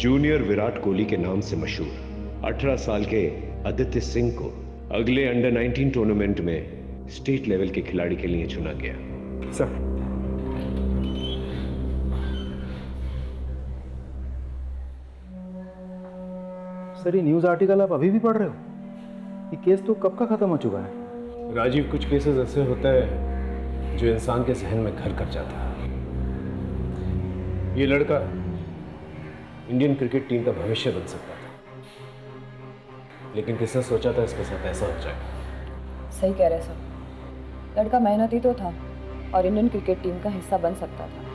Junior Virat Kohli के नाम से मशहूर 18 साल के आदित्य सिंह को अगले अंडर 19 टूर्नामेंट में स्टेट लेवल के खिलाड़ी के लिए चुना गया। सर ये न्यूज़ आर्टिकल आप अभी भी पढ़ रहे हो? ये केस तो कब का खत्म हो चुका है। राजीव, कुछ केसेस ऐसे होते हैं जो इंसान के जहन में घर कर जाता है। ये लड़का इंडियन क्रिकेट टीम का भविष्य बन सकता था, लेकिन किसने सोचा था इसके साथ ऐसा हो जाएगा। सही कह रहे सर, लड़का मेहनती तो था और इंडियन क्रिकेट टीम का हिस्सा बन सकता था।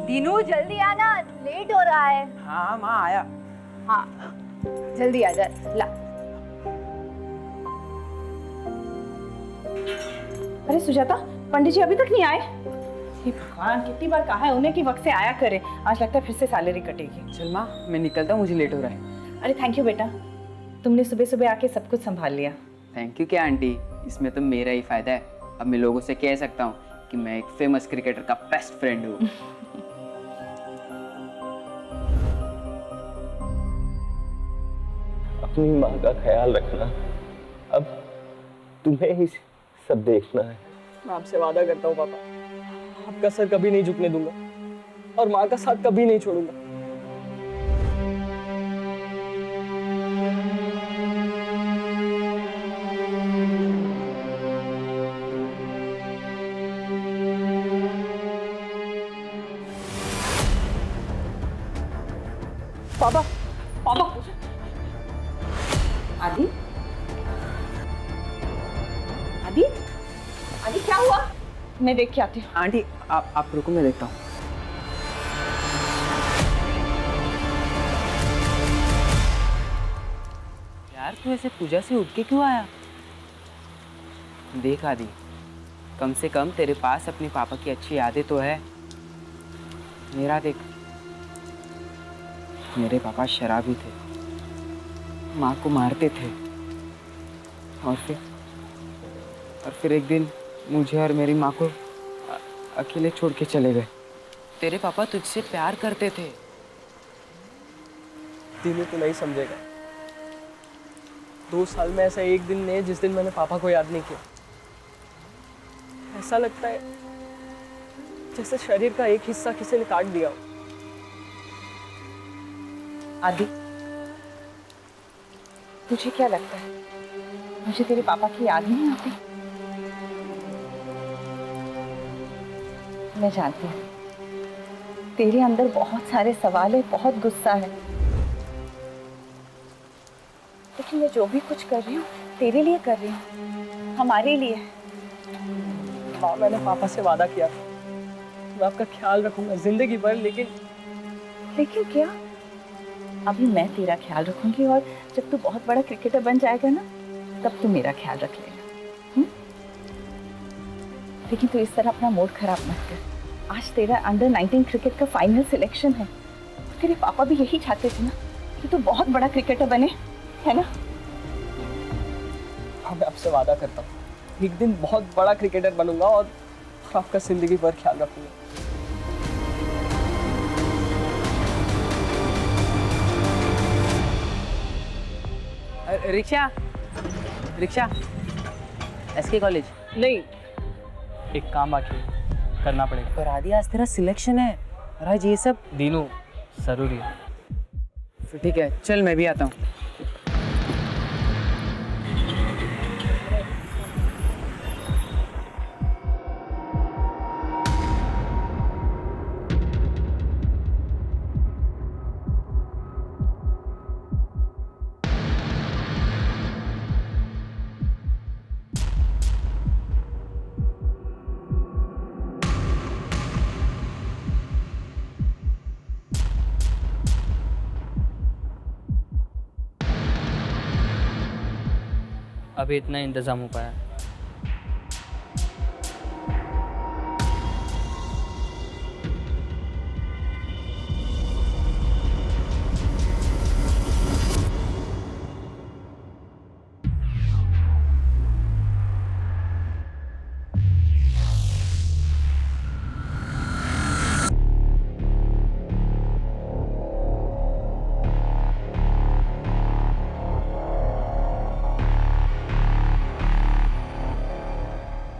दीनू जल्दी आना, लेट हो रहा है। हाँ माँ आया। हाँ जल्दी आ जा। ला। अरे सुजाता, पंडित जी अभी तक नहीं आए? हे भगवान, कितनी बार कहा है उन्हें कि वक्त से आया करें। आज लगता है फिर से सैलरी कटेगी। चल माँ मैं निकलता हूँ, मुझे लेट हो रहा है। अरे थैंक यू बेटा, तुमने सुबह सुबह आके सब कुछ संभाल लिया। थैंक यू क्या आंटी, इसमें तो मेरा ही फायदा है। अब मैं लोगों से कह सकता हूँ कि मैं एक फेमस क्रिकेटर का बेस्ट फ्रेंड हूँ। अपनी माँ का ख्याल रखना, अब तुम्हें ही सब देखना है। मैं आपसे वादा करता हूँ पापा, आपका सर कभी नहीं झुकने दूंगा और माँ का साथ कभी नहीं छोड़ूंगा। पापा, पापा। आदि, आदि, आदि क्या हुआ? मैं देख के आती हूँ। आंटी आप रुको, मैं देखता हूँ। यार तू ऐसे पूजा से उठ के क्यों आया? देख आदि, कम से कम तेरे पास अपने पापा की अच्छी यादें तो है। मेरा देख, मेरे पापा शराबी थे, माँ को मारते थे और फिर एक दिन मुझे और मेरी माँ को अकेले छोड़ के चले गए। तेरे पापा तुझसे प्यार करते थे। दीनू तू नहीं समझेगा, 2 साल में ऐसा एक दिन नहीं है जिस दिन मैंने पापा को याद नहीं किया। ऐसा लगता है जैसे शरीर का एक हिस्सा किसी ने काट दिया हो। आदि, तुझे क्या लगता है मुझे तेरे पापा की याद नहीं आती? मैं जानती हूँ तेरे अंदर बहुत सारे सवाल है, बहुत गुस्सा है, लेकिन मैं जो भी कुछ कर रही हूँ तेरे लिए कर रही हूँ, हमारे लिए। हाँ मैंने पापा से वादा किया था, मैं आपका ख्याल रखूंगा जिंदगी भर। लेकिन क्या? अभी मैं तेरा ख्याल रखूंगी और जब तू बहुत बड़ा क्रिकेटर बन जाएगा ना, तब तू मेरा ख्याल रख लेगा। लेकिन तू इस तरह अपना मूड खराब मत कर। आज तेरा अंडर 19 क्रिकेट का फाइनल सिलेक्शन है। तेरे पापा भी यही चाहते थे ना कि तू बहुत बड़ा क्रिकेटर बने, है ना? हाँ मैं आपसे वादा करता हूँ, एक दिन बहुत बड़ा क्रिकेटर बनूंगा और आपका जिंदगी भर ख्याल रखूंगा। रिक्शा एसके कॉलेज नहीं, एक काम बाकी है, करना पड़ेगा। पर आदि आज तेरा सिलेक्शन है और आज ये सब। दीनू जरूरी है। फिर ठीक है, चल मैं भी आता हूँ। अभी इतना इंतज़ाम हो पाया।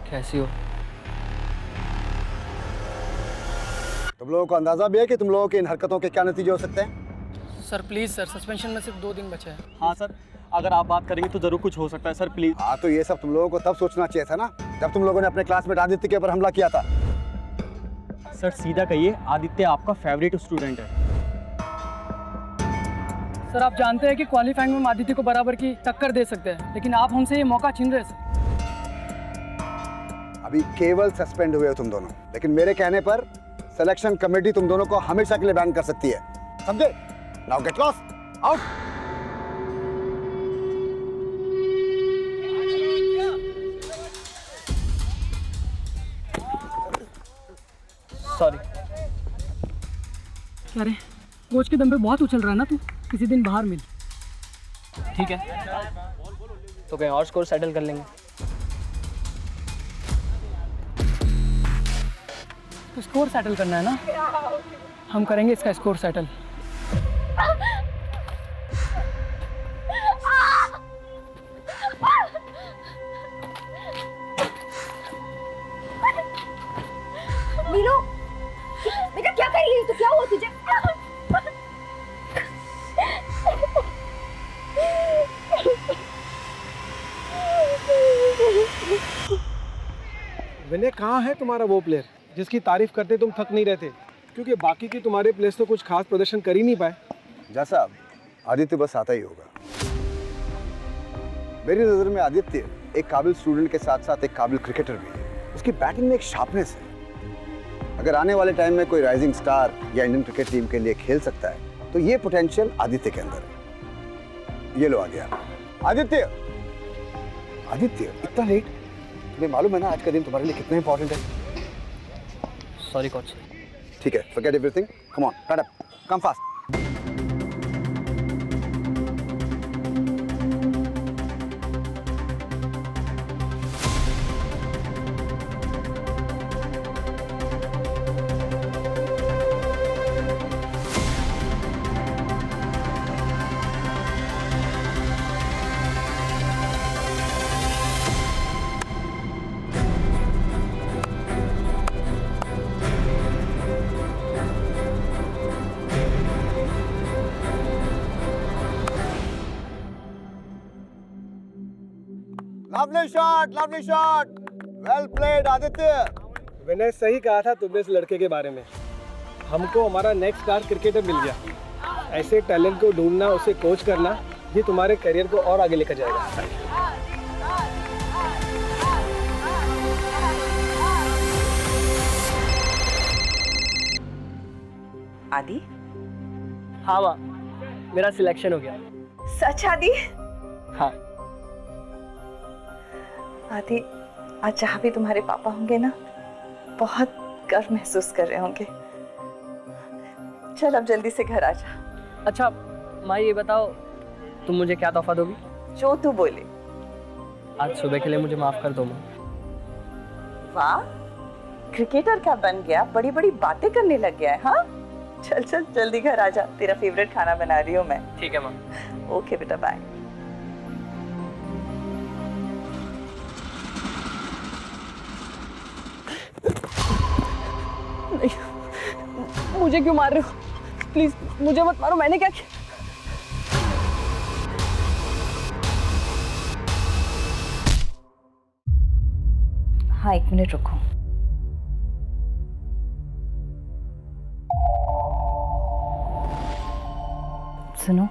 कैसी हो? तुम लोगों को अंदाजा भी है कि तुम लोगों की इन हरकतों के क्या नतीजे हो सकते हैं? सर प्लीज़ सर, सस्पेंशन में सिर्फ 2 दिन बचे हैं। हाँ सर, अगर आप बात करेंगे तो जरूर कुछ हो सकता है सर, प्लीज। हाँ, तो ये सब तुम लोगों को तब सोचना चाहिए था ना, जब तुम लोगों ने अपने क्लासमेट आदित्य के ऊपर हमला किया था। सर सीधा कहिए, आदित्य आपका फेवरेट स्टूडेंट है। सर आप जानते हैं कि क्वालिफाइंग में हम आदित्य को बराबर की टक्कर दे सकते हैं, लेकिन आप हमसे ये मौका छीन रहे हैं सर। अभी केवल सस्पेंड हुए हो तुम दोनों, लेकिन मेरे कहने पर सिलेक्शन कमेटी तुम दोनों को हमेशा के लिए बैन कर सकती है, समझे? Now get lost, out. Sorry. क्या रे, कोच के दम पे बहुत उछल रहा है ना तू, किसी दिन बाहर मिल। ठीक है, तो कहीं और स्कोर सेटल कर लेंगे। तो स्कोर सेटल करना है ना, हम करेंगे इसका स्कोर सेटल। मीनू, बेटा क्या कर रही है? तो क्या हुआ तुझे? विनय, कहाँ है तुम्हारा वो प्लेयर जिसकी तारीफ करते तुम थक नहीं रहते? क्योंकि बाकी के तुम्हारे प्लेयर्स तो कुछ खास प्रदर्शन कर ही नहीं पाए। जैसा आदित्य बस आता ही होगा। मेरी नजर में आदित्य एक काबिल स्टूडेंट के साथ साथ एक काबिल क्रिकेटर भी है। उसकी बैटिंग में एक शार्पनेस है। अगर आने वाले टाइम में कोई राइजिंग स्टार या इंडियन क्रिकेट टीम के लिए खेल सकता है तो ये पोटेंशियल आदित्य के अंदर है। ये लो आ गया आदित्य। आदित्य, इतना लेट? तुम्हें मालूम है ना आज का दिन तुम्हारे लिए कितना इंपॉर्टेंट है? Sorry coach. ठीक है, forget everything. Come on, stand up. Come fast. Lovely shot. Well played, Aditya. विनय, सही कहा था तुमने इस लड़के के बारे में। हमको हमारा नेक्स्ट स्टार क्रिकेटर मिल गया। ऐसे टैलेंट को ढूंढना, उसे कोच करना, ये तुम्हारे करियर को और आगे लेकर जाएगा। आदि? हाँ माँ, मेरा सिलेक्शन हो गया। सच आदि? हाँ। आदि, आज जहाँ भी तुम्हारे पापा होंगे ना, बहुत गर्व महसूस कर रहे होंगे। चल अब जल्दी से घर आ जा। अच्छा माँ, ये बताओ तुम मुझे क्या तोहफा दोगी? जो तू बोले। आज सुबह के लिए मुझे माफ कर दो माँ। वाह, क्रिकेटर क्या बन गया, बड़ी बड़ी बातें करने लग गया है। हाँ चल चल जल्दी घर आ जा, तेरा फेवरेट खाना बना रही हूँ मैं। ठीक है माँ। ओके बेटा, बाय। मुझे क्यों मार रहे हो? प्लीज मुझे मत मारो, मैंने क्या किया? हाँ 1 मिनट रुको। सुनो,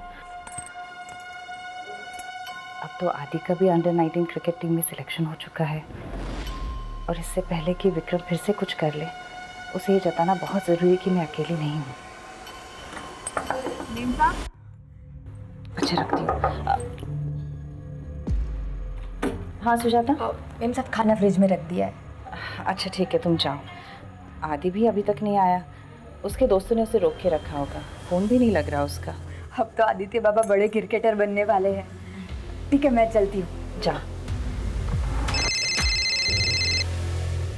अब तो आदि का भी अंडर 19 क्रिकेट टीम में सिलेक्शन हो चुका है, और इससे पहले कि विक्रम फिर से कुछ कर ले, उसे ये जताना बहुत जरूरी है कि मैं अकेली नहीं हूँ। अच्छा रखती हूँ। हाँ सुजाता। मैम सब खाना फ्रिज में रख दिया है। अच्छा ठीक है, तुम जाओ। आदि भी अभी तक नहीं आया, उसके दोस्तों ने उसे रोक के रखा होगा, फ़ोन भी नहीं लग रहा उसका। अब तो आदित्य बाबा बड़े क्रिकेटर बनने वाले हैं। ठीक है मैं चलती हूँ। जा।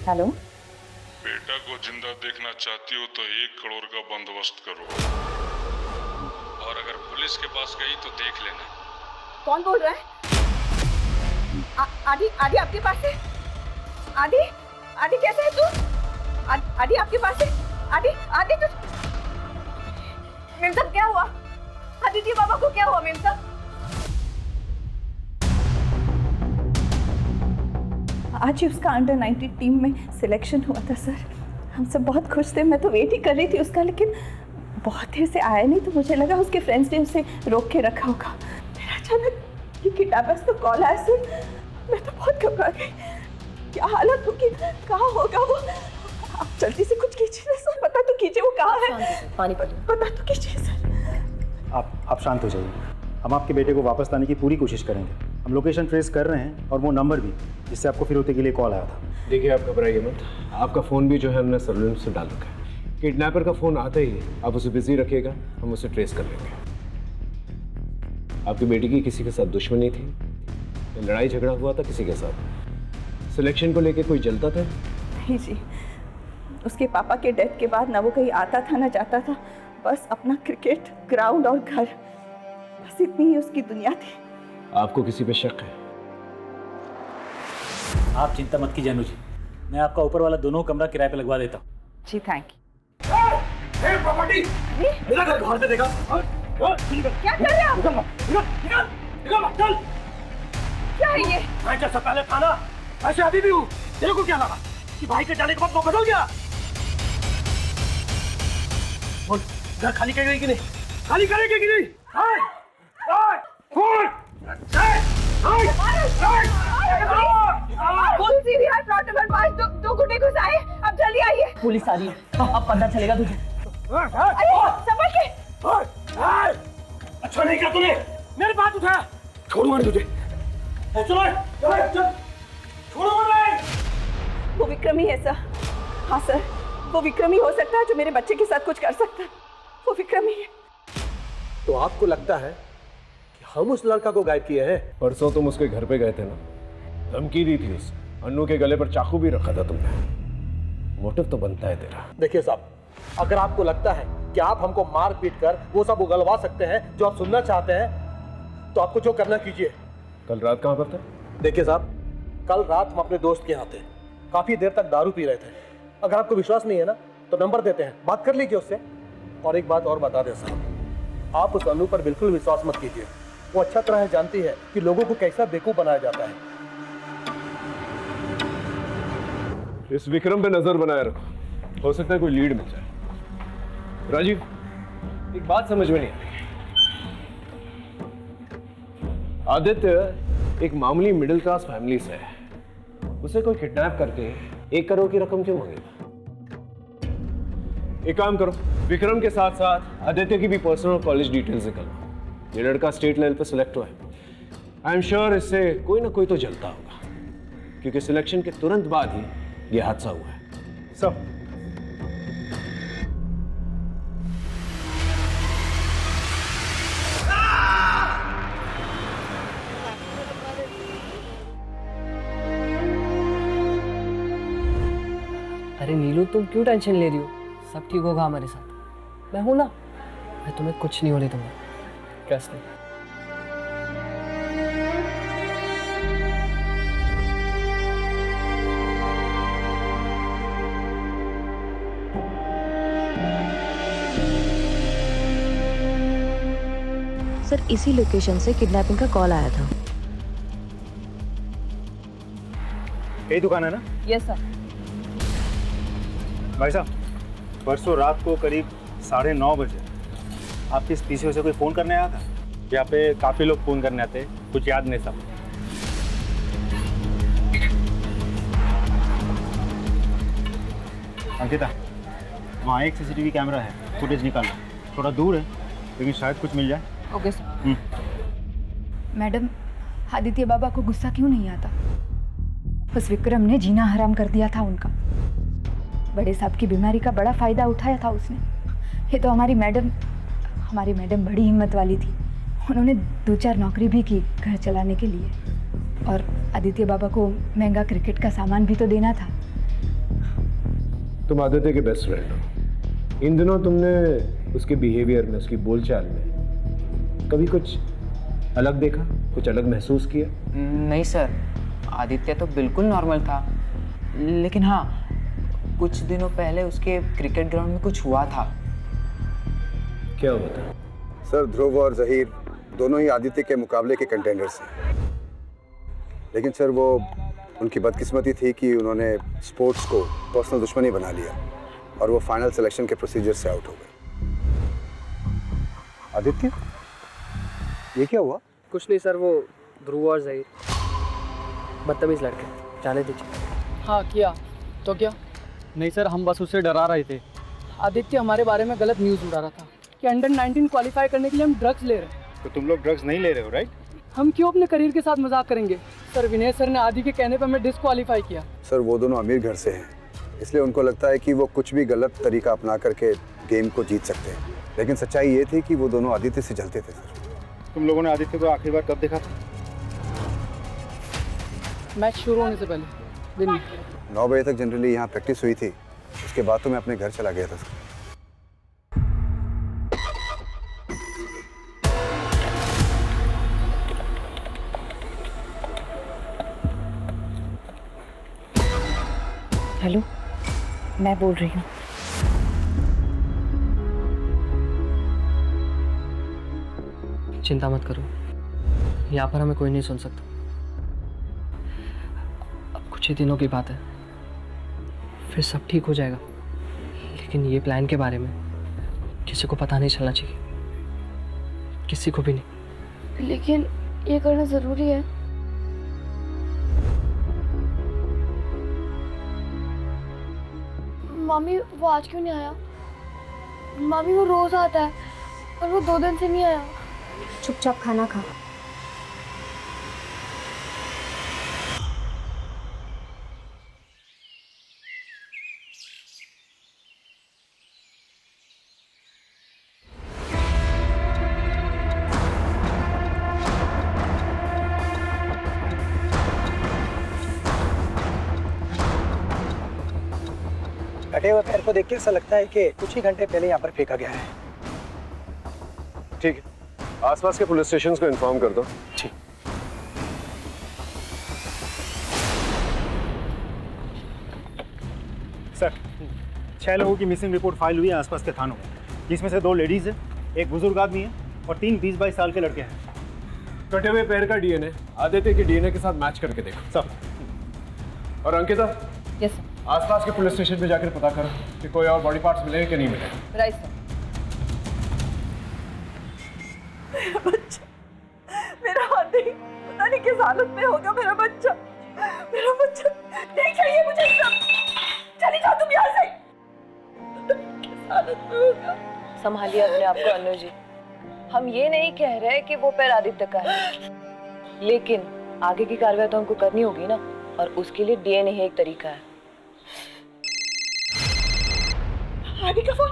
हेलो। बेटा को जिंदा देखना चाहती हो तो 1 करोड़ का बंदोबस्त करो, और अगर पुलिस के पास गई तो देख लेना। कौन बोल रहा है? आदि आदि आपके पास है? आदि आदि कैसे है तू? आदि आपके पास है? आदि आदि तू मेम साहब क्या हुआ? आदित्य बाबा को क्या हुआ मेम साहब? आज ही उसका अंडर 19 टीम में सिलेक्शन हुआ था सर। हम सब बहुत खुश थे, मैं तो वेट ही कर रही थी उसका, लेकिन बहुत देर से आया नहीं तो मुझे लगा उसके फ्रेंड्स ने उसे रोक के रखा होगा। फिर अचानक ये किडनैपर्स का कॉल आया सर, मैं तो बहुत घबरा गई। क्या हालत होगी, कहाँ होगा वो? आप जल्दी से कुछ कीजिए ना सर, पता तो कीजिए वो कहाँ है। पानी पता तो कीजिए सर। आप शांत हो जाइए, हम आपके बेटे को वापस लाने की पूरी कोशिश करेंगे। हम लोकेशन ट्रेस कर रहे हैं और वो नंबर भी जिससे आपको फिरौती के लिए कॉल आया था। देखिए आप घबराइए मत, आपका फ़ोन भी जो है हमने सर्विलेंस से डाल रखा है। किडनैपर का फ़ोन आता ही आप उसे बिजी रखिएगा, हम उसे ट्रेस कर लेंगे। आपकी बेटी की किसी के साथ दुश्मनी थी, लड़ाई झगड़ा हुआ था किसी के साथ? सिलेक्शन को लेके कोई जलता था? नहीं जी, उसके पापा के डेथ के बाद ना वो कहीं आता था ना जाता था, बस अपना क्रिकेट ग्राउंड और घर, बस इतनी ही उसकी दुनिया थी। आपको किसी पे शक है? आप चिंता मत कीजिए अनुज, मैं आपका ऊपर वाला दोनों कमरा किराए पे लगवा देता हूँ। जी थैंक यू। प्रॉपर्टी मेरा घर बाहर से देखा। क्या कर रहे हो आप? निकल चल। क्या है ये? मैं जैसा पहले था ना ऐसे अभी भी हूँ। तेरे को क्या लगा कि भाई के जाने के बाद वो बदल गया? बोल, घर खाली करेगी कि नहीं? खाली करेगी कि नहीं? दो गुंडे घुस आए, अब जल्दी आइए। पुलिस आ रही है, अब पता चलेगा तुझे। समझ के। अच्छा नहीं किया तूने, मेरे बात उठाया। छोड़ूंगा नहीं तुझे। चलो चल, छोड़ूंगा नहीं। वो विक्रम ही है सर। हाँ सर, वो विक्रम ही हो सकता है जो मेरे बच्चे के साथ कुछ कर सकता है। वो विक्रम ही है। तो आपको लगता है कि हम उस लड़का को गायब किए हैं? परसों तुम उसके घर पे गए थे ना, धमकी दी थी उसे, अन्नू के गले पर चाकू भी रखा था तुमने। मोटिव तो बनता है तेरा। देखिए साहब, अगर आपको लगता है कि आप हमको मार पीट कर वो सब उगलवा सकते हैं जो आप सुनना चाहते हैं, तो आपको जो करना कीजिए। कल रात कहाँ पर था? देखिए साहब, कल रात हम अपने दोस्त के यहाँ थे, काफी देर तक दारू पी रहे थे। अगर आपको विश्वास नहीं है ना तो नंबर देते हैं, बात कर लीजिए उससे। और एक बात और बता दें साहब, आप उस अनु पर बिल्कुल विश्वास मत कीजिए। वो अच्छा तरह जानती है कि लोगों को कैसा बेवकूफ बनाया जाता है। इस विक्रम पे नजर बनाए रखो, हो सकता है कोई लीड मिल जाए। राजीव, एक बात समझ में नहीं आ रही। आदित्य एक मामूली मिडिल क्लास फैमिली से है, उसे कोई किडनैप करके 1 करोड़ की रकम क्यों मांगेगा? एक काम करो, विक्रम के साथ साथ आदित्य की भी पर्सनल कॉलेज डिटेल्स निकालो। ये लड़का स्टेट लेवल पे सिलेक्ट हुआ है। आई एम श्योर इससे कोई ना कोई तो जलता होगा, क्योंकि सिलेक्शन के तुरंत बाद ही ये हादसा हुआ है। सब अरे नीलू, तुम क्यों टेंशन ले रही हो? सब ठीक होगा हमारे साथ, मैं हूं ना। मैं तुम्हें कुछ नहीं होने दूंगा। कैसे? सर, इसी लोकेशन से किडनैपिंग का कॉल आया था। यही दुकान है ना? Yes sir. भाई साहब, परसों रात को करीब 9:30 बजे आपके इस पीसीओ से कोई फ़ोन करने आया था? यहाँ पे काफ़ी लोग फ़ोन करने आते, कुछ याद नहीं सब। अंकिता, वहाँ एक सीसीटीवी कैमरा है, फुटेज निकालो। थोड़ा दूर है लेकिन शायद कुछ मिल जाए। Okay sir. मैडम, आदित्य बाबा को गुस्सा क्यों नहीं आता? उस विक्रम ने जीना हराम कर दिया था उनका। बड़े साहब की बीमारी का बड़ा फायदा उठाया था उसने। ये तो हमारी मैडम बड़ी हिम्मत वाली थी। उन्होंने 2-4 नौकरी भी की घर चलाने के लिए, और आदित्य बाबा को महंगा क्रिकेट का सामान भी तो देना था। तुम आदित्य के बेस्ट फ्रेंड हो। इन दिनों तुमने उसके बिहेवियर में, उसकी बोलचाल में कभी कुछ अलग देखा, कुछ अलग महसूस किया? नहीं सर, आदित्य तो बिल्कुल नॉर्मल था। लेकिन हाँ, कुछ दिनों पहले उसके क्रिकेट ग्राउंड में कुछ हुआ था। क्या हुआ था? सर, ध्रुव और जहीर दोनों ही आदित्य के मुकाबले के कंटेंडर्स हैं। लेकिन सर, वो उनकी बदकिस्मती थी कि उन्होंने स्पोर्ट्स को पर्सनल दुश्मनी बना लिया और वो फाइनल सिलेक्शन के प्रोसीजर से आउट हो गए। आदित्य, ये क्या हुआ? कुछ नहीं सर, वो ध्रुव और जहीर बदतमीज लड़के, जाने दीजिए। हाँ किया तो क्या? नहीं सर, हम बस उससे डरा रहे थे। आदित्य हमारे बारे में गलत न्यूज़ उड़ा रहा था कि अंडर 19 क्वालिफाई करने के लिए हम ड्रग्स ले रहे हैं। तो तुम लोग ड्रग्स नहीं ले रहे हो, राइट? हम क्यों अपने करियर के साथ मजाक करेंगे? सर, विनय सर ने आदि के कहने पर हमें डिस्क्वालीफाई किया। सर, वो दोनों अमीर घर से हैं, इसलिए उनको लगता है कि वो कुछ भी गलत तरीका अपना करके गेम को जीत सकते हैं। लेकिन सच्चाई ये थी कि वो दोनों आदित्य से जलते थे। सर, तुम लोगों ने आदित्य को आखिरी बार कब देखा था? मैच शुरू होने से पहले दिन में 9 बजे तक जनरली यहाँ प्रैक्टिस हुई थी। उसके बाद तो मैं अपने घर चला गया था। सर, हेलो, मैं बोल रही हूँ। चिंता मत करो, यहाँ पर हमें कोई नहीं सुन सकता। अब कुछ ही दिनों की बात है, फिर सब ठीक हो जाएगा। लेकिन ये प्लान के बारे में किसी को पता नहीं चलना चाहिए, किसी को भी नहीं। लेकिन ये करना जरूरी है। मामी, वो आज क्यों नहीं आया? मामी, वो रोज आता है और वो 2 दिन से नहीं आया। चुपचाप खाना खा। कटे हुए पैर को देख के ऐसा लगता है कि कुछ ही घंटे पहले यहाँ पर फेंका गया है। ठीक है, आसपास के पुलिस स्टेशन को इन्फॉर्म कर दो। ठीक। सर, 6 लोगों की मिसिंग रिपोर्ट फाइल हुई है आसपास के थानों में, जिसमें से 2 लेडीज है, एक बुजुर्ग आदमी है और 3 20-22 साल के लड़के हैं। कटे हुए पैर का डीएनए आदित्य के डीएनए के साथ मैच करके देखो। सर। और अंकिता, यस सर। आसपास के पुलिस स्टेशन पे जाकर पता करो कि कोई और बॉडी पार्ट्स मिले कि नहीं मिले। Right sir. मेरा बच्चा, मेरा आदि पता नहीं किस हालत में होगा। मेरा बच्चा नहीं चाहिए मुझे सब। चली जाओ तुम यहाँ से। किस हालत में होगा? संभालिए अपने आप को अनु जी। हम ये नहीं कह रहे कि वो पैर आदित्य का है, लेकिन आगे की कार्रवाई तो हमको करनी होगी ना, और उसके लिए डीएनए ही एक तरीका है। आदि का फोन।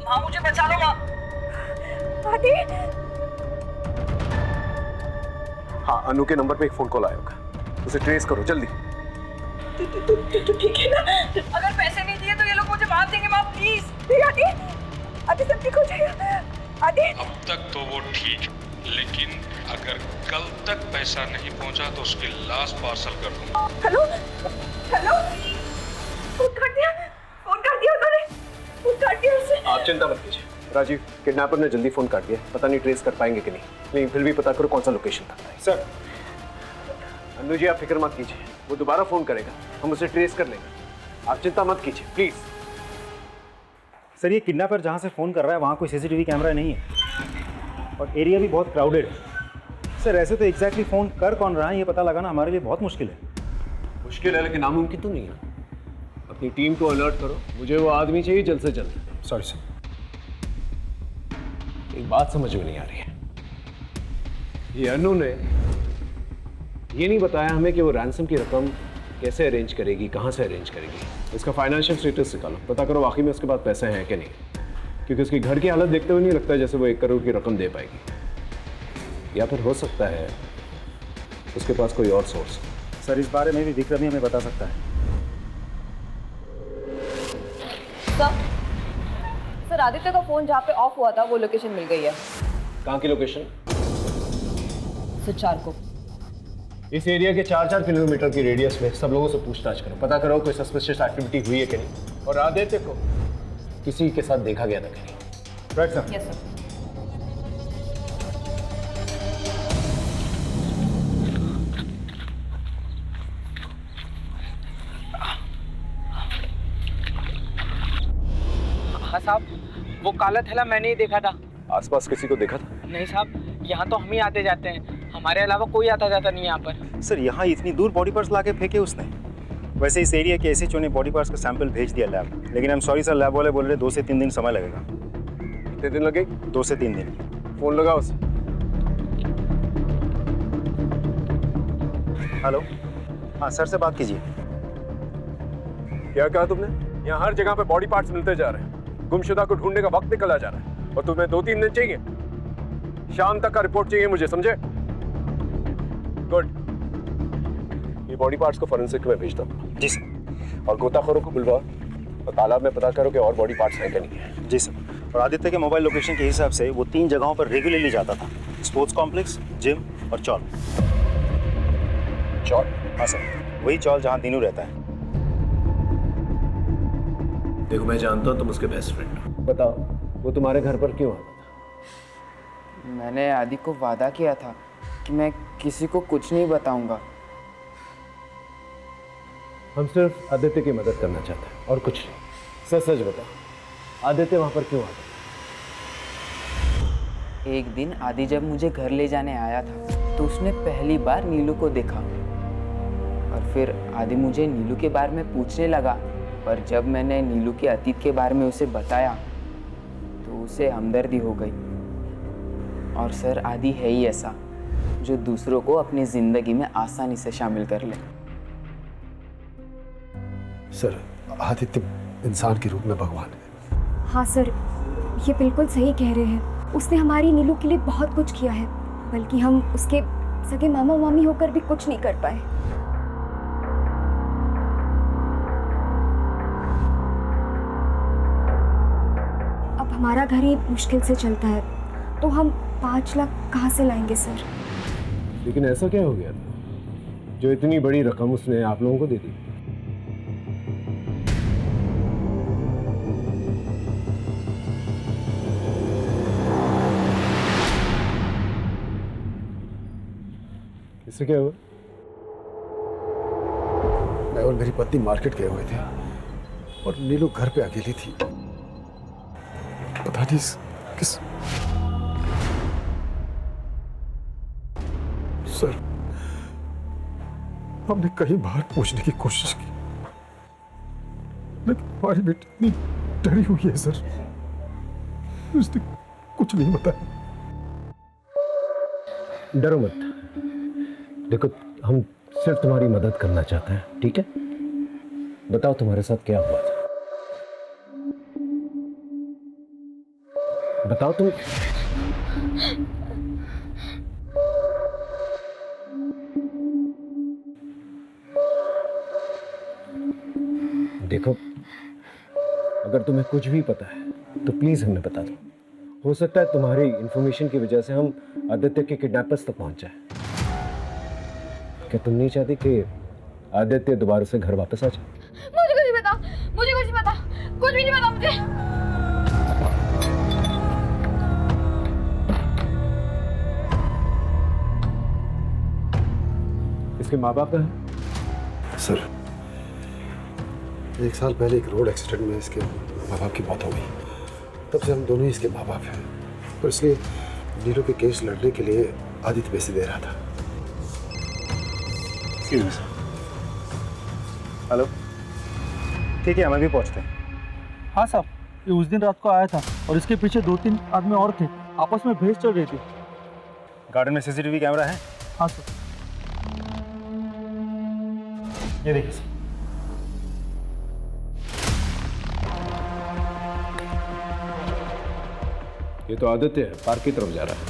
माँ, मुझे बचा लो माँ। आदि। हाँ, अनु के नंबर पे एक फोन कॉल आया होगा, उसे ट्रेस करो जल्दी। तो ठीक है ना? अगर पैसे नहीं दिए तो ये लोग मुझे मार देंगे माँ, प्लीज। आदि सब ठीक हो जाएगा। आदि, अब तक तो वो ठीक, लेकिन अगर कल तक पैसा नहीं पहुंचा तो उसकी लाश पार्सल कर दूंगा। हेलो, फोन कर दिया उन्होंने, फोन कर दिया उससे। आप चिंता मत कीजिए राजीव, किडनैपर ने जल्दी फोन काट दिया। पता नहीं ट्रेस कर पाएंगे कि नहीं, लेकिन फिर भी पता करो कौन सा लोकेशन था। सर। अनु जी, आप फिक्र मत कीजिए, वो दोबारा फोन करेगा, हम उसे ट्रेस कर लेंगे। आप चिंता मत कीजिए प्लीज। सर, ये किडनैपर जहाँ से फ़ोन कर रहा है वहाँ कोई सीसीटीवी कैमरा नहीं है और एरिया भी बहुत क्राउडेड है। सर, ऐसे तो एग्जैक्टली फ़ोन कर कौन रहा है ये पता लगाना हमारे लिए बहुत मुश्किल है। मुश्किल है, लेकिन नामुमकिन तो नहीं है। अपनी टीम को अलर्ट करो, मुझे वो आदमी चाहिए जल्द से जल्द। Sorry sir. एक बात समझ में नहीं आ रही है, ये अनु ने ये नहीं बताया हमें कि वो रैंसम की रकम कैसे अरेंज करेगी, कहाँ से अरेंज करेगी। इसका फाइनेंशियल स्टेटस निकालो, पता करो वाकई में उसके पास पैसे हैं कि नहीं, क्योंकि उसकी घर की हालत देखते हुए नहीं लगता जैसे वो 1 करोड़ की रकम दे पाएगी। या फिर हो सकता है उसके पास कोई और सोर्स। सर इस बारे में भी विक्रम ही हमें बता सकता है। सर आदित्य का फोन जहाँ पे ऑफ हुआ था वो लोकेशन मिल गई है। कहाँ की लोकेशन? सुचार को। इस एरिया के 4-4 किलोमीटर की रेडियस में सब लोगों से पूछताछ करो, पता करो कोई सस्पिशियस एक्टिविटी हुई है कि नहीं, और आदित्य को किसी के साथ देखा गया था कि नहीं। Right sir. Yes sir. हाँ साहब, वो काला थैला मैंने ही देखा था। आसपास किसी को देखा था? नहीं साहब, यहाँ तो हम ही आते जाते हैं, हमारे अलावा कोई आता जाता नहीं यहाँ पर। सर यहाँ इतनी दूर बॉडी पार्ट्स लाके फेंके उसने। वैसे इस एरिया के एसएचओ ने बॉडी पार्ट्स का सैंपल भेज दिया लैब, लेकिन I am sorry sir, lab वाले बोल रहे 2 से 3 दिन समय लगेगा। कितने दिन लगे? 2 से 3 दिन। फोन लगाओ उसे। हेलो, हाँ सर से बात कीजिए। क्या कहा तुमने? यहाँ हर जगह पे बॉडी पार्ट्स मिलते जा रहे हैं, गुमशुदा को ढूंढने का वक्त निकला जा रहा है, और तुम्हें 2-3 दिन चाहिए? शाम तक का रिपोर्ट चाहिए मुझे, समझे? गुड। ये बॉडी पार्ट्स को फॉरेंसिक में भेज दो। जी सर। और गोताखोरों को बुलवा और तालाब में पता करो कि और बॉडी पार्ट्स हैं कि नहीं है। जी सर। और आदित्य के मोबाइल लोकेशन के हिसाब से वो 3 जगहों पर रेगुलरली जाता था, स्पोर्ट्स कॉम्प्लेक्स, जिम और चौल। चौल? हाँ सर, वही चौल जहाँ दीनू रहता है। देखो मैं जानता हूँ तुम उसके बेस्ट फ्रेंड हो, बताओ वो तुम्हारे घर पर क्यों आता था? मैंने आदि को वादा किया था कि मैं किसी को कुछ नहीं बताऊंगा। हम सिर्फ आदित्य की मदद करना चाहते हैं और कुछ नहीं। सच सच बताओ, आदित्य वहां पर क्यों आता था? एक दिन आदि जब मुझे घर ले जाने आया था तो उसने पहली बार नीलू को देखा, और फिर आदि मुझे नीलू के बारे में पूछने लगा, पर जब मैंने नीलू के अतीत के बारे में उसे बताया तो उसे हमदर्दी हो गई। और सर आदि है ही ऐसा जो दूसरों को अपनी जिंदगी में आसानी से शामिल कर ले। सर आदित्य इंसान के रूप में भगवान है। हाँ सर, ये बिल्कुल सही कह रहे हैं। उसने हमारी नीलू के लिए बहुत कुछ किया है, बल्कि हम उसके सगे मामा मामी होकर भी कुछ नहीं कर पाए। अब हमारा घर ही मुश्किल से चलता है, तो हम 5 लाख कहाँ से लाएंगे सर? लेकिन ऐसा क्या हो गया था जो इतनी बड़ी रकम उसने आप लोगों को दे दी? इससे क्या हुआ? मैं और मेरी पत्नी मार्केट गए हुए थे और नीलू घर पे अकेली थी। पता नहीं किस सर, हमने कई बार पूछने की कोशिश की, लेकिन हमारी बेटी इतनी डरी हुई है सर, उसने कुछ नहीं बताया। डरो मत, देखो हम सिर्फ तुम्हारी मदद करना चाहते हैं, ठीक है? बताओ तुम्हारे साथ क्या हुआ था, बताओ तुम। देखो अगर तुम्हें कुछ भी पता है तो प्लीज हमें बता दो। हो सकता है तुम्हारी इंफॉर्मेशन की वजह से हम आदित्य के किडनैपर्स तक पहुंच जाए। क्या तुम नहीं चाहती कि आदित्य दोबारा से घर वापस आ जाए? मुझे कुछ नहीं पता, मुझे कुछ नहीं पता, कुछ भी नहीं पता मुझे। इसके माँ बाप हैं? सर 1 साल पहले एक रोड एक्सीडेंट में इसके माँ बाप की मौत हो गई। तब से हम दोनों ही इसके माँ बाप हैं, और इसलिए नीलू के केस लड़ने के लिए आदित्य पैसे दे रहा था। हेलो, ठीक है, हमें भी पहुंचते हैं। हाँ साहब, ये उस दिन रात को आया था और इसके पीछे 2-3 आदमी और थे, आपस में भेज चल रही थी। गार्डन में सीसीटीवी कैमरा है? हाँ सर। ये देखिए सर। ये तो आदित्य है, पार्क की तरफ जा रहा है।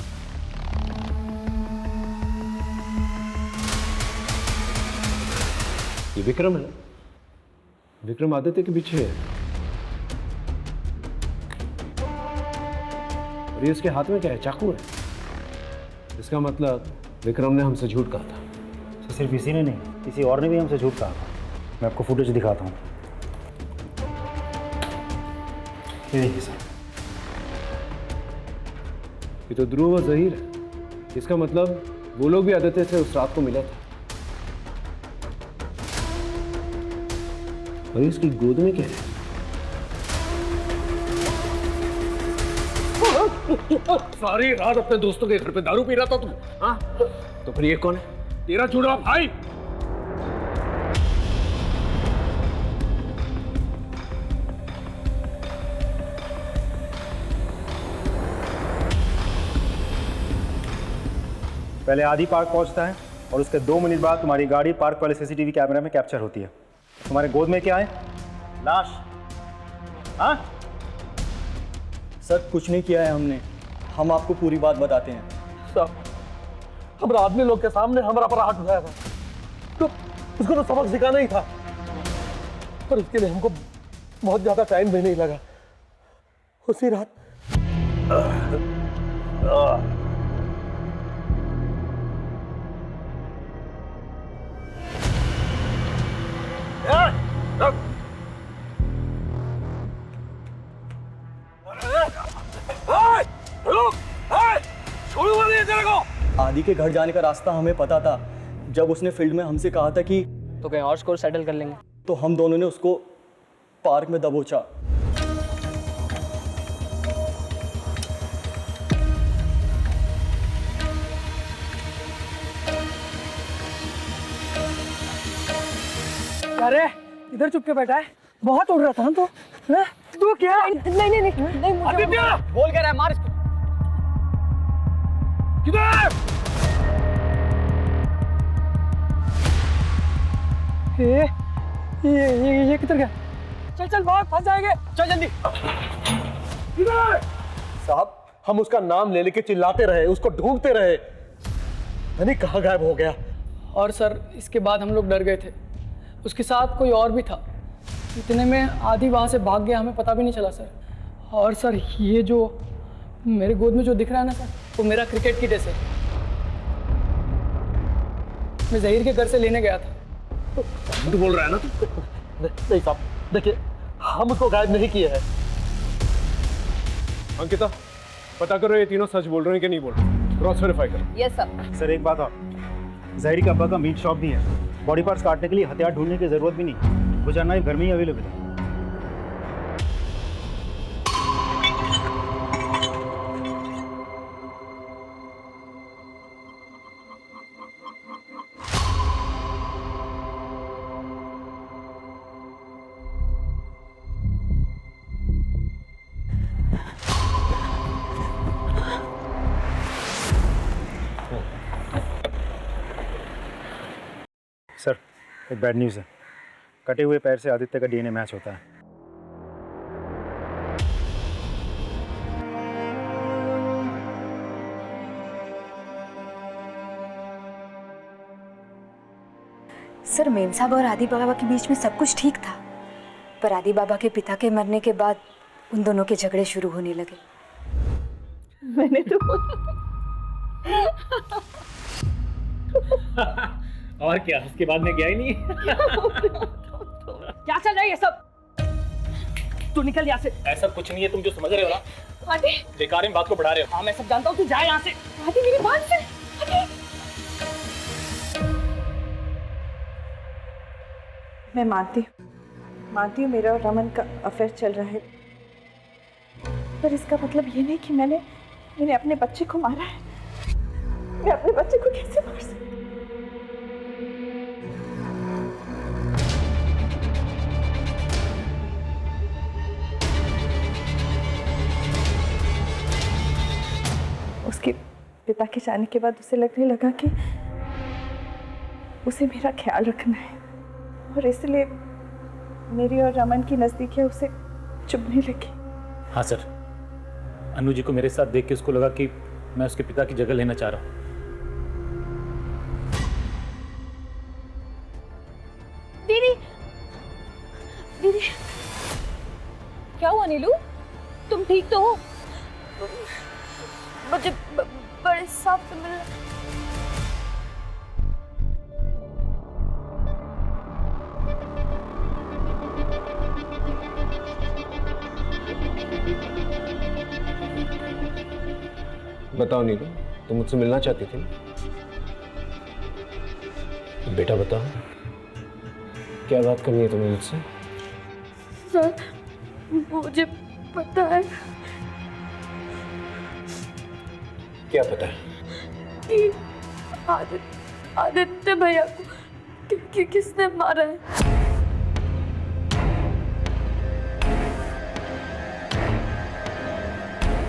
ये विक्रम है। विक्रम आदित्य के पीछे है। और ये इसके हाथ में क्या है? चाकू है। इसका मतलब विक्रम ने हमसे झूठ कहा था। तो सिर्फ इसी ने नहीं, किसी और ने भी हमसे झूठ कहा था। मैं आपको फुटेज दिखाता हूँ। ये देखिए सर। ये तो ध्रुव और जहीर है। इसका मतलब वो लोग भी आदित्य से उस रात को मिला था। और इसकी गोद में क्या है? सारी रात अपने दोस्तों के घर पे दारू पी रहा था तुम? हाँ? तो फिर ये कौन है? तेरा जुड़वा भाई। पहले आदि पार्क पहुंचता है और उसके 2 मिनट बाद तुम्हारी गाड़ी पार्क वाले सीसीटीवी कैमरा में कैप्चर होती है। तुम्हारे गोद में क्या है? लाश। हाँ? सर कुछ नहीं किया है हमने, हम आपको पूरी बात बताते हैं। साहब, हमारे आदमी लोग के सामने हमारा पर हाथ उठाया था, तो उसको तो सबक सिखाना ही था, पर उसके लिए हमको बहुत ज्यादा टाइम भी नहीं लगा। उसी रात आदि के घर जाने का रास्ता हमें पता था। जब उसने फील्ड में हमसे कहा था कि तो कहीं और स्कोर सेटल कर लेंगे, तो हम दोनों ने उसको पार्क में दबोचा। अरे इधर चुप के बैठा है, बहुत उड़ रहा था ना तो। तू क्या? नहीं आदित्य बोल क्या रहा है? मार इसको। किधर? ये किधर गया? चल चल भाग, फंस जाएंगे, चल जल्दी। किधर? साहब, हम उसका नाम ले लेके चिल्लाते रहे, उसको ढूंढते रहे, नहीं कहाँ गायब हो गया। और सर इसके बाद हम लोग डर गए थे, उसके साथ कोई और भी था। इतने में आदि वहाँ से भाग गया, हमें पता भी नहीं चला सर। और सर ये जो मेरे गोद में जो दिख रहा है ना सर, वो मेरा क्रिकेट किट है सर। मैं जहीर के घर से लेने गया था। झूठ बोल रहा है ना तू? नहीं साहब, देखिए हम उसको गायब नहीं किए हैं। अंकिता, पता करो ये तीनों सच बोल रहे हैं कि नहीं बोल रहे। क्रॉस वेरीफाई करो। Yes sir. सर एक बात और, जहीर के अब्बा का मीट शॉप भी है। बॉडी पार्ट्स काटने के लिए हथियार ढूंढने की जरूरत भी नहीं, गुजर नाइफ घर में ही अवेलेबल है। सर एक बैड न्यूज़ है, कटे हुए पैर से आदित्य का डीएनए मैच होता है। सर मेम साहब और आदि बाबा के बीच में सब कुछ ठीक था, पर आदि बाबा के पिता के मरने के बाद उन दोनों के झगड़े शुरू होने लगे। मैंने तो और क्या, उसके बाद में गया ही नहीं। क्या चल रहा है ये सब? तू निकल यहाँ से। ऐसा कुछ नहीं है, तुम जो समझ रहे हो ना, आदि, बेकार में बात को बढ़ा रहे हो। हाँ मैं सब जानता हूँ, तू जा यहाँ से। आदि मेरी बात से। आदि, मैं मानती हूँ मेरा और रमन का अफेयर चल रहा है, पर इसका मतलब ये नहीं कि मैंने अपने बच्चे को मारा है। मैं अपने बच्चे को कैसे मार सकती? उसके पिता के जाने के बाद उसे लगने लगा कि उसे मेरा ख्याल रखना है, और इसलिए मेरी और रमन की नज़दीकियाँ उसे चुभने लगी। हाँ सर, अनु जी को मेरे साथ देख के उसको लगा कि मैं उसके पिता की जगह लेना चाह रहा हूँ। दीदी, दीदी, क्या हुआ नीलू? तुम ठीक तो हो? मुझे बड़े साहब से मिलना। बताओ नीलू, तुम मुझसे मिलना चाहती थी? बेटा बताओ, क्या बात करनी है तुम्हें मुझसे? सर, मुझे पता है। क्या पता है? कि आदित्य भैया को किसने मारा है?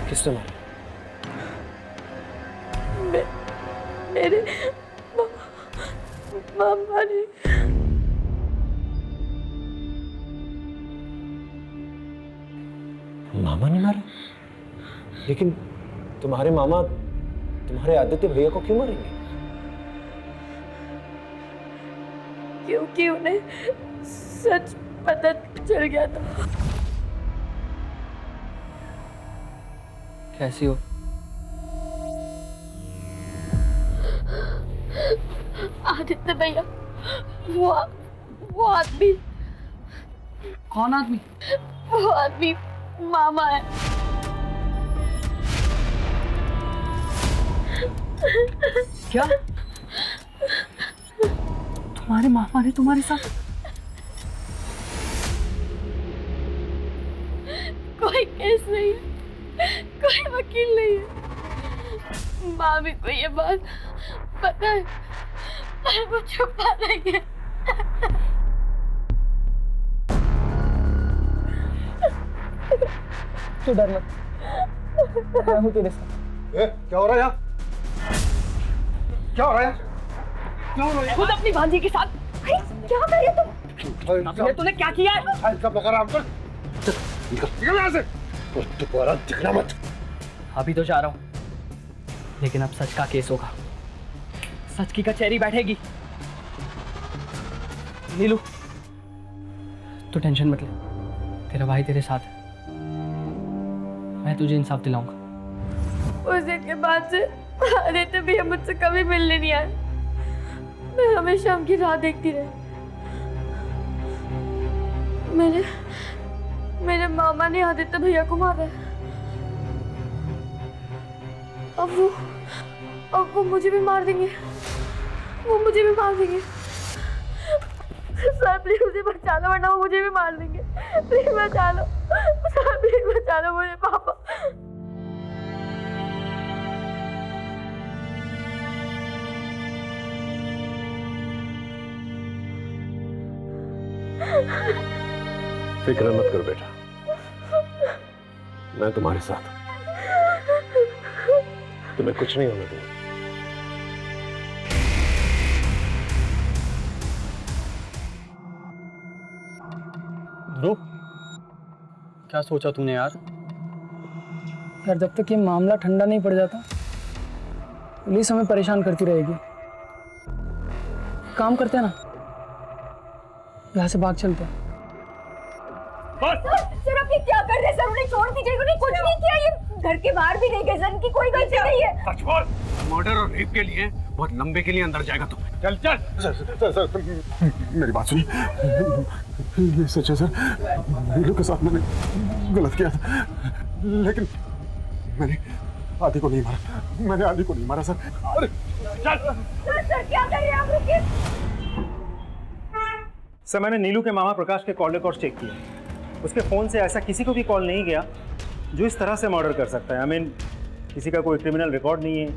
किसने मारा? मेरे मामा ने। मामा ने मारा? लेकिन तुम्हारे मामा तुम्हारे आदित्य भैया को क्यों मारेंगे? क्योंकि उन्हें सच पता चल गया था। कैसी हो? आदित्य भैया, वो आदमी। कौन आदमी? वो आदमी मामा है। क्या? तुम्हारे मामा ने तुम्हारे साथ? कोई केस नहीं है, कोई वकील नहीं है। मामी को ये बात पता है, पर वो छुपा रही है। तू डर मत, मैं हूँ तेरे साथ। क्या हो रहा है यहाँ? क्या हो रहा है? क्या हो रहा है? खुद अपनी भांजी के साथ क्या कर रहे तुम? तूने क्या किया है? सब लगा रहा निकल यहाँ से। दोबारा दिखना मत। अभी तो जा रहा हूँ, लेकिन अब सच का केस होगा, सच की कचहरी बैठेगी। नीलू, तू टेंशन मत ले, तेरा भाई तेरे साथ है, मैं तुझे इंसाफ दिलाऊंगा। उस दिन के बाद से आदित्य भैया मुझसे कभी मिलने नहीं आए। मैं हमेशा उनकी राह देखती रही। मेरे मामा ने आदित्य भैया को मारा है। अब वो मुझे भी मार देंगे। वो मुझे भी मार देंगे। सर प्लीज मुझे बचा लो, वरना वो मुझे भी मार देंगे। प्लीज बचा लो सर, प्लीज बचा लो मुझे पापा। फिक्र मत करो बेटा, मैं तुम्हारे साथ हूं, तुम्हें कुछ नहीं होने दूंगा। ध्रुव, क्या सोचा तूने यार? यार जब तक ये मामला ठंडा नहीं पड़ जाता, पुलिस हमें परेशान करती रहेगी। काम करते हैं ना, यहाँ से भाग चलते हैं। सर आप ये क्या कर रहे हैं? सर उन्हें छोड़ दीजिए, उन्हें कुछ नहीं किया। ये घर के बाहर भी नहीं गए, सर इनकी कोई गलती नहीं है। सच बोल, मर्डर और रेप के लिए बहुत लंबे के लिए अंदर जाएगा तुम। चल चल। सर मेरी बात सुनिए, ये सच है सर, नीलू के साथ मैंने गलत किया था, लेकिन मैंने आदि को नहीं मारा, मैंने आदि को नहीं मारा सर। अरे चल। सर क्या कर रहे हैं आप? रुकिए सर, मैंने नीलू के मामा प्रकाश के कॉल रिकॉर्ड चेक किए, उसके फ़ोन से ऐसा किसी को भी कॉल नहीं गया जो इस तरह से मर्डर कर सकता है। आई मीन किसी का कोई क्रिमिनल रिकॉर्ड नहीं है,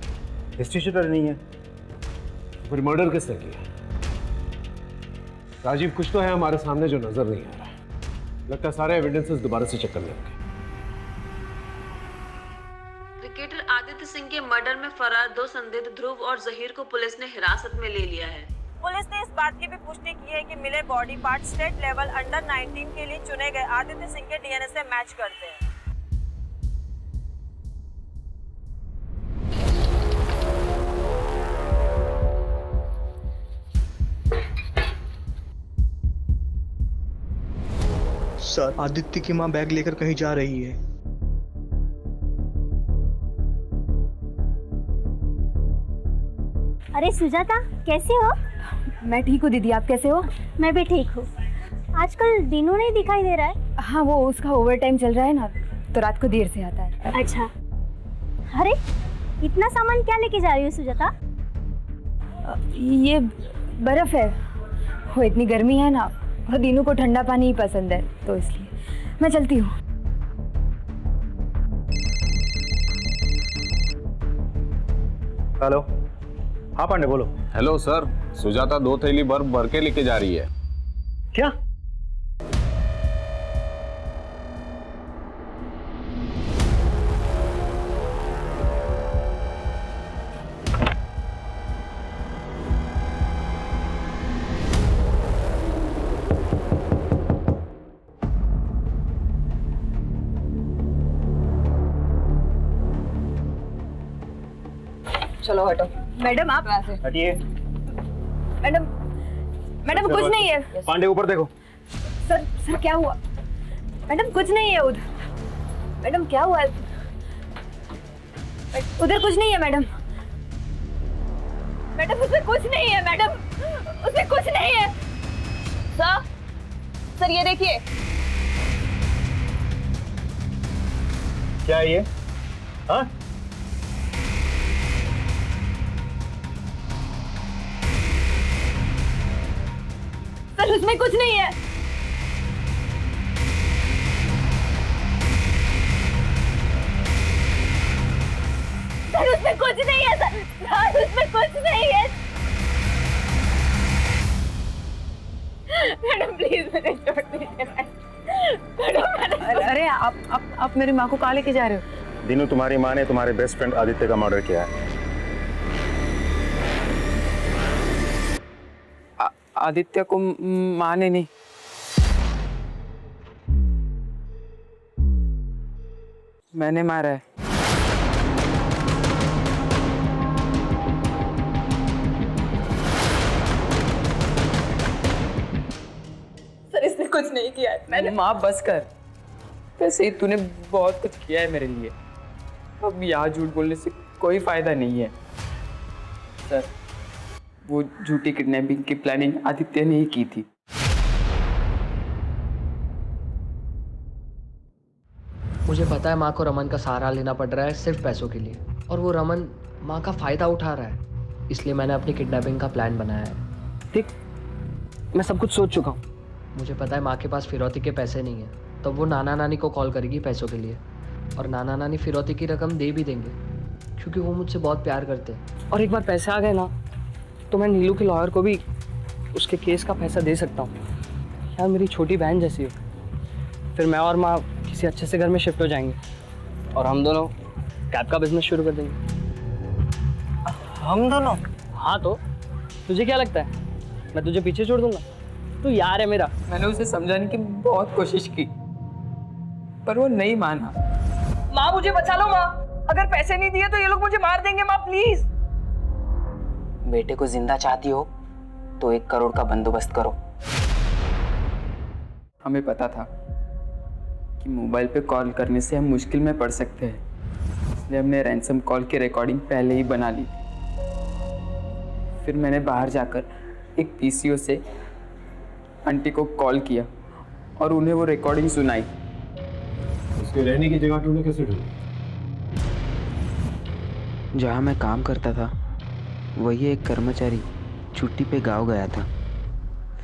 हिस्ट्री शीटर नहीं है। फिर मर्डर किसने किया? राजीव, कुछ तो है हमारे सामने जो नजर नहीं आ रहा। लगता है सारे एविडेंसेस दोबारा से चेक करने होंगे। क्रिकेटर आदित्य सिंह के मर्डर में फरार 2 संदिग्ध ध्रुव और जहीर को पुलिस ने हिरासत में ले लिया है। पुलिस ने इस बात की भी पुष्टि की है कि मिले body part state level under 19 के लिए चुने गए आदित्य सिंह के डीएनए से मैच करते हैं। सर, आदित्य की माँ बैग लेकर कहीं जा रही है। अरे सुजाता, कैसे हो? मैं ठीक हूँ दीदी, आप कैसे हो? मैं भी ठीक हूँ। आजकल दिनों नहीं दिखाई दे रहा है। हाँ, वो उसका ओवर टाइम चल रहा है ना, तो रात को देर से आता है। अच्छा। अरे इतना सामान क्या लेके जा रही हो सुजाता? ये बर्फ है, वो इतनी गर्मी है ना, और दीनू को ठंडा पानी ही पसंद है, तो इसलिए मैं चलती हूँ। हेलो, हाँ पांडे बोलो। हेलो सर, सुजाता 2 थैली बर्फ भर के लेके जा रही है। क्या? चलो हटो। मैडम आप हटिए। मैडम मैडम कुछ नहीं है। पांडे ऊपर देखो। सर क्या हुआ? मैडम कुछ नहीं है उधर। मैडम क्या हुआ? उधर कुछ नहीं है मैडम। मैडम उसमें कुछ नहीं है मैडम, उसमें कुछ नहीं है। सर ये देखिए। क्या है ये? हाँ? सर उसमें कुछ नहीं है। सर उसमें कुछ नहीं है। सर उसमें कुछ नहीं है। मैडम प्लीज मुझे छोड़ दीजिए। अरे आप मेरी माँ को कहाँ लेके जा रहे हो? दीनू, तुम्हारी माँ ने तुम्हारे बेस्ट फ्रेंड आदित्य का मर्डर किया है। आदित्य को माँ ने नहीं, मैंने मारा है। सर इसने कुछ नहीं किया है। मैंने माँ बस कर। वैसे ही तूने बहुत कुछ किया है मेरे लिए, अब यहाँ झूठ बोलने से कोई फायदा नहीं है। सर वो झूठी किडनैपिंग की प्लानिंग आदित्य ने ही की थी। मुझे पता है माँ को रमन का सहारा लेना पड़ रहा है सिर्फ पैसों के लिए, और वो रमन माँ का फायदा उठा रहा है, इसलिए मैंने अपनी किडनैपिंग का प्लान बनाया है। ठीक, मैं सब कुछ सोच चुका हूँ। मुझे पता है माँ के पास फिरौती के पैसे नहीं है, तो वो नाना नानी को कॉल करेगी पैसों के लिए, और नाना नानी फिरौती की रकम दे भी देंगे क्योंकि वो मुझसे बहुत प्यार करते हैं। और एक बार पैसे आ गए ना, तो मैं नीलू के लॉयर को भी उसके केस का पैसा दे सकता हूँ। यार मेरी छोटी बहन जैसी हो। फिर मैं और माँ किसी अच्छे से घर में शिफ्ट हो जाएंगे और हम दोनों कैब का बिजनेस शुरू कर देंगे। हम दोनों? हाँ, तो तुझे क्या लगता है मैं तुझे पीछे छोड़ दूंगा? तू यार है मेरा। मैंने उसे समझाने की बहुत कोशिश की, पर वो नहीं माना। माँ मुझे बचा लो माँ, अगर पैसे नहीं दिए तो ये लोग मुझे मार देंगे माँ प्लीज। बेटे को जिंदा चाहती हो तो 1 करोड़ का बंदोबस्त करो। हमें पता था कि मोबाइल पे कॉल करने से हम मुश्किल में पड़ सकते हैं, इसलिए हमने रैंसम कॉल की रिकॉर्डिंग पहले ही बना ली। फिर मैंने बाहर जाकर एक पीसीओ से आंटी को कॉल किया और उन्हें वो रिकॉर्डिंग सुनाई। उसके रहने की जगह तूने कैसे ढूंढी? जहाँ मैं काम करता था वही एक कर्मचारी छुट्टी पे गांव गया था।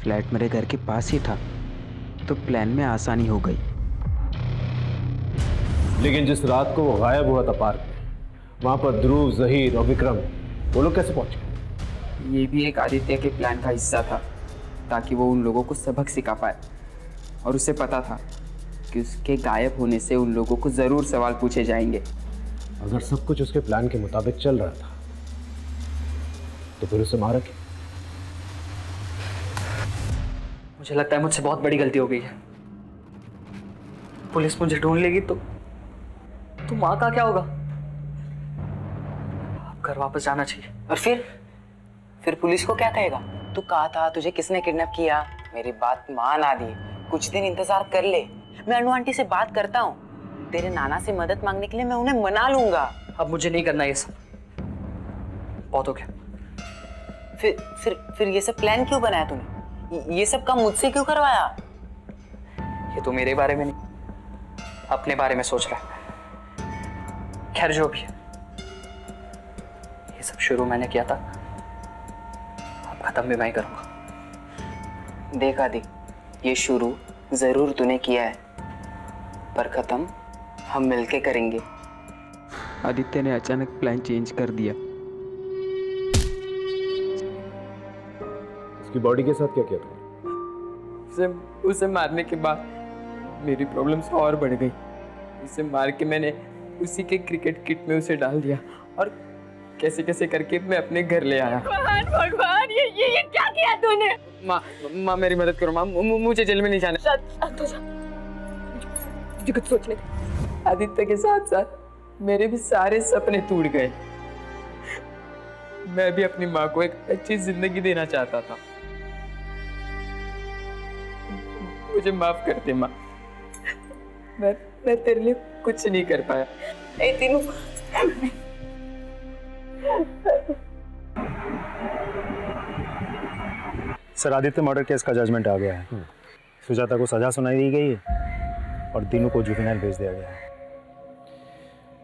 फ्लैट मेरे घर के पास ही था, तो प्लान में आसानी हो गई। लेकिन जिस रात को वो गायब हुआ था पार्क में, वहां पर ध्रुव, जहीर और विक्रम वो लोग कैसे पहुंच गए? ये भी एक आदित्य के प्लान का हिस्सा था, ताकि वो उन लोगों को सबक सिखा पाए। और उसे पता था कि उसके गायब होने से उन लोगों को ज़रूर सवाल पूछे जाएंगे। अगर सब कुछ उसके प्लान के मुताबिक चल रहा था तो फिर उसे मारा क्यों? मुझे लगता है मुझसे बहुत बड़ी गलती हो गई है। पुलिस मुझे ढूंढ लेगी तो माँ का क्या होगा? अब घर वापस जाना चाहिए। और फिर पुलिस को क्या कहेगा? तू कहा था तुझे किसने किडनैप किया? मेरी बात मान आदि, कुछ दिन इंतजार कर ले। मैं अनु आंटी से बात करता हूँ। तेरे नाना से मदद मांगने के लिए मैं उन्हें मना लूंगा। अब मुझे नहीं करना ये सब, बहुत हो गया। फिर ये सब प्लान क्यों बनाया तूने? ये सब काम मुझसे क्यों करवाया? ये तो मेरे बारे में नहीं, अपने बारे में सोच रहा है। खैर जो भी है, ये सब शुरू मैंने किया था, अब खत्म भी मैं ही करूंगा। देख आदि, ये शुरू जरूर तूने किया है, पर खत्म हम मिलके करेंगे। आदित्य ने अचानक प्लान चेंज कर दिया। उसकी बॉडी के साथ क्या किया था? उसे मारने के बाद मेरी प्रॉब्लम्स और बढ़ गई। उसे मार के मैंने उसी के क्रिकेट किट में उसे डाल दिया और कैसे कैसे करके मैं अपने घर ले आया। भगवान ये क्या किया तूने? माँ मेरी मदद करो माँ, मुझे जेल में नहीं जाना। मुझे कुछ सोचने दे। आदित्य के साथ साथ मेरे भी सारे सपने टूट गए। मैं भी अपनी माँ को एक अच्छी जिंदगी देना चाहता था। मुझे माफ कर दे माँ, मैं तेरे लिए कुछ नहीं कर पाया। ए तीनों सर, आदित्य मर्डर केस का जजमेंट आ गया है। सुजाता को सजा सुनाई दी गई है और तीनों को जुवेनाइल भेज दिया गया है।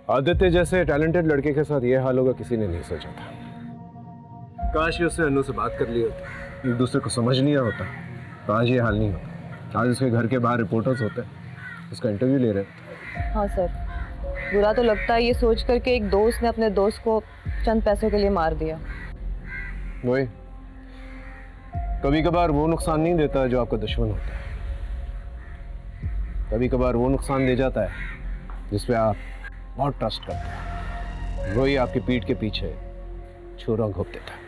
आदित्य जैसे टैलेंटेड लड़के के साथ ये हाल होगा किसी ने नहीं सोचा था। काश ही उसने अनु से बात कर ली होती, एक दूसरे को समझ लिया होता, तो आज ये हाल नहीं होता। आज उसके घर के बाहर रिपोर्टर्स होते, उसका इंटरव्यू ले रहे। हाँ सर, बुरा तो लगता है ये सोच कर के एक दोस्त ने अपने दोस्त को चंद पैसों के लिए मार दिया। वही, कभी कभार वो नुकसान नहीं देता जो आपका दुश्मन होता है, कभी कभार वो नुकसान दे जाता है जिसपे आप बहुत ट्रस्ट करते हैं, वही आपकी पीठ के पीछे छुरा घोंप देता है।